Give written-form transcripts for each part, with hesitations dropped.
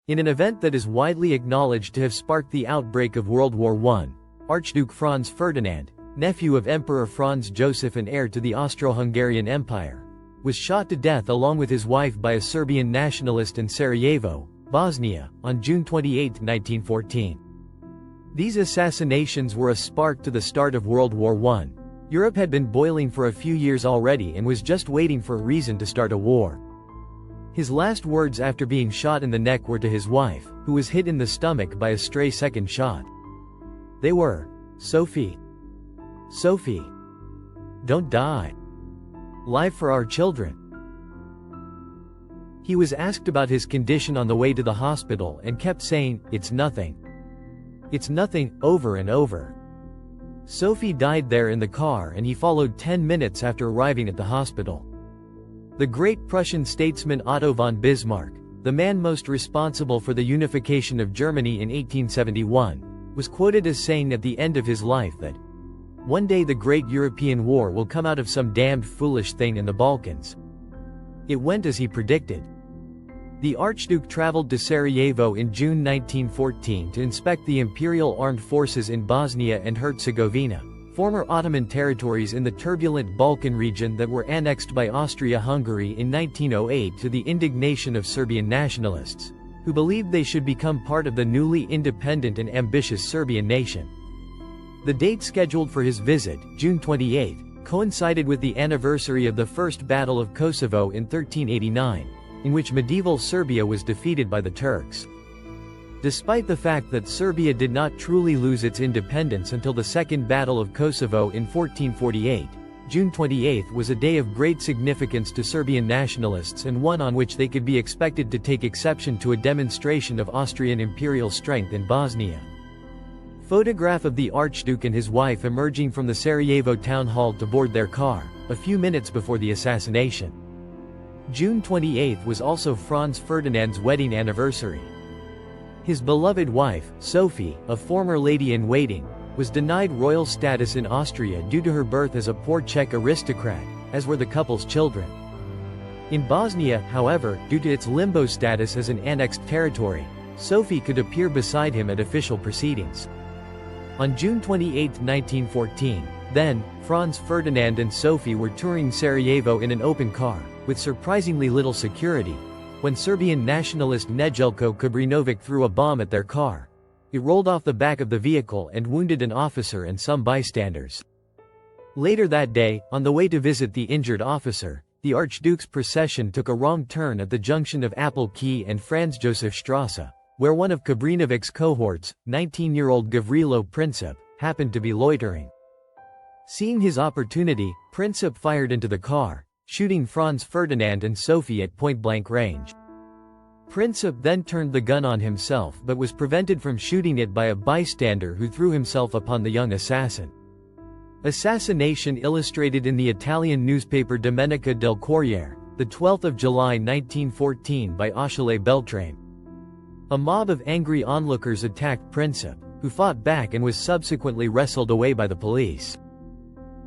In an event that is widely acknowledged to have sparked the outbreak of World War I, Archduke Franz Ferdinand, nephew of Emperor Franz Josef and heir to the Austro-Hungarian Empire, was shot to death along with his wife by a Serbian nationalist in Sarajevo, Bosnia, on June 28, 1914. These assassinations were a spark to the start of World War I. Europe had been boiling for a few years already and was just waiting for a reason to start a war. His last words after being shot in the neck were to his wife, who was hit in the stomach by a stray second shot. They were, "Sophie. Sophie. Don't die. Live for our children." He was asked about his condition on the way to the hospital and kept saying, "It's nothing. It's nothing," over and over. Sophie died there in the car and he followed 10 minutes after arriving at the hospital. The great Prussian statesman Otto von Bismarck, the man most responsible for the unification of Germany in 1871, was quoted as saying at the end of his life that, "One day the great European war will come out of some damned foolish thing in the Balkans." It went as he predicted. The Archduke traveled to Sarajevo in June 1914 to inspect the Imperial Armed Forces in Bosnia and Herzegovina, former Ottoman territories in the turbulent Balkan region that were annexed by Austria-Hungary in 1908 to the indignation of Serbian nationalists, who believed they should become part of the newly independent and ambitious Serbian nation. The date scheduled for his visit, June 28, coincided with the anniversary of the First Battle of Kosovo in 1389, in which medieval Serbia was defeated by the Turks. Despite the fact that Serbia did not truly lose its independence until the Second Battle of Kosovo in 1448, June 28 was a day of great significance to Serbian nationalists and one on which they could be expected to take exception to a demonstration of Austrian imperial strength in Bosnia. Photograph of the Archduke and his wife emerging from the Sarajevo town hall to board their car, a few minutes before the assassination. June 28 was also Franz Ferdinand's wedding anniversary. His beloved wife, Sophie, a former lady-in-waiting, was denied royal status in Austria due to her birth as a poor Czech aristocrat, as were the couple's children. In Bosnia, however, due to its limbo status as an annexed territory, Sophie could appear beside him at official proceedings. On June 28, 1914, then, Franz Ferdinand and Sophie were touring Sarajevo in an open car, with surprisingly little security, when Serbian nationalist Nedeljko Kubrinovic threw a bomb at their car. It rolled off the back of the vehicle and wounded an officer and some bystanders. Later that day, on the way to visit the injured officer, the Archduke's procession took a wrong turn at the junction of Apple Quay and Franz Josef Strasse, where one of Kubrinovic's cohorts, 19-year-old Gavrilo Princip, happened to be loitering. Seeing his opportunity, Princip fired into the car, shooting Franz Ferdinand and Sophie at point-blank range. Princip then turned the gun on himself but was prevented from shooting it by a bystander who threw himself upon the young assassin. Assassination illustrated in the Italian newspaper Domenica del Corriere, the 12th of July 1914 by Achille Beltrame. A mob of angry onlookers attacked Princip, who fought back and was subsequently wrestled away by the police.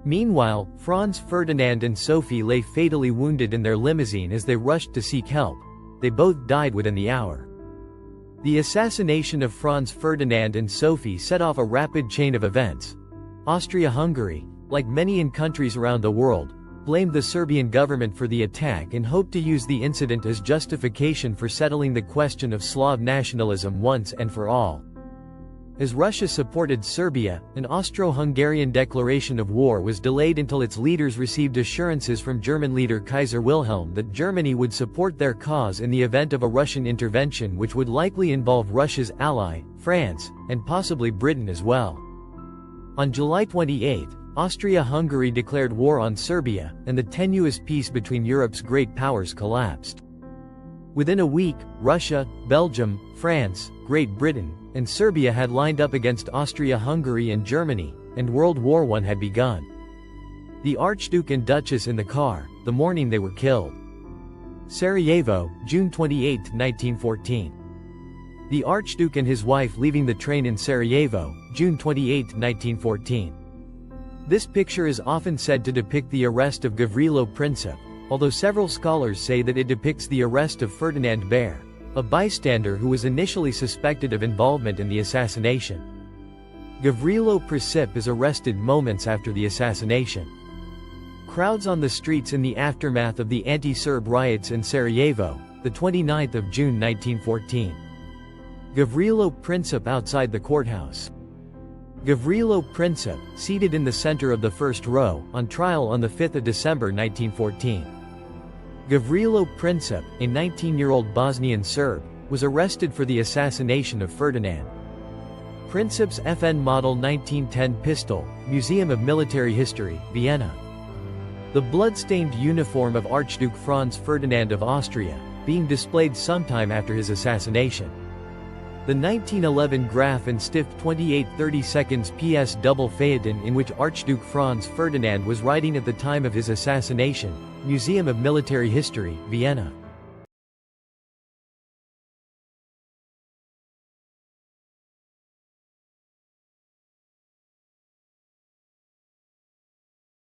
Meanwhile, Franz Ferdinand and Sophie lay fatally wounded in their limousine as they rushed to seek help. They both died within the hour. The assassination of Franz Ferdinand and Sophie set off a rapid chain of events. Austria-Hungary, like many in countries around the world, blamed the Serbian government for the attack and hoped to use the incident as justification for settling the question of Slav nationalism once and for all. As Russia supported Serbia, an Austro-Hungarian declaration of war was delayed until its leaders received assurances from German leader Kaiser Wilhelm that Germany would support their cause in the event of a Russian intervention which would likely involve Russia's ally, France, and possibly Britain as well. On July 28, Austria-Hungary declared war on Serbia, and the tenuous peace between Europe's great powers collapsed. Within a week, Russia, Belgium, France, Great Britain, and Serbia had lined up against Austria-Hungary and Germany, and World War I had begun. The Archduke and Duchess in the car, the morning they were killed. Sarajevo, June 28, 1914. The Archduke and his wife leaving the train in Sarajevo, June 28, 1914. This picture is often said to depict the arrest of Gavrilo Princip, although several scholars say that it depicts the arrest of Ferdinand Bär, a bystander who was initially suspected of involvement in the assassination. Gavrilo Princip is arrested moments after the assassination. Crowds on the streets in the aftermath of the anti-Serb riots in Sarajevo, the 29th of June 1914. Gavrilo Princip outside the courthouse. Gavrilo Princip, seated in the center of the first row, on trial on the 5th of December 1914. Gavrilo Princip, a 19-year-old Bosnian Serb, was arrested for the assassination of Ferdinand. Princip's FN Model 1910 pistol, Museum of Military History, Vienna. The blood-stained uniform of Archduke Franz Ferdinand of Austria, being displayed sometime after his assassination. The 1911 Graf and Stift 28/32 PS double Phaeton in which Archduke Franz Ferdinand was riding at the time of his assassination, Museum of Military History, Vienna.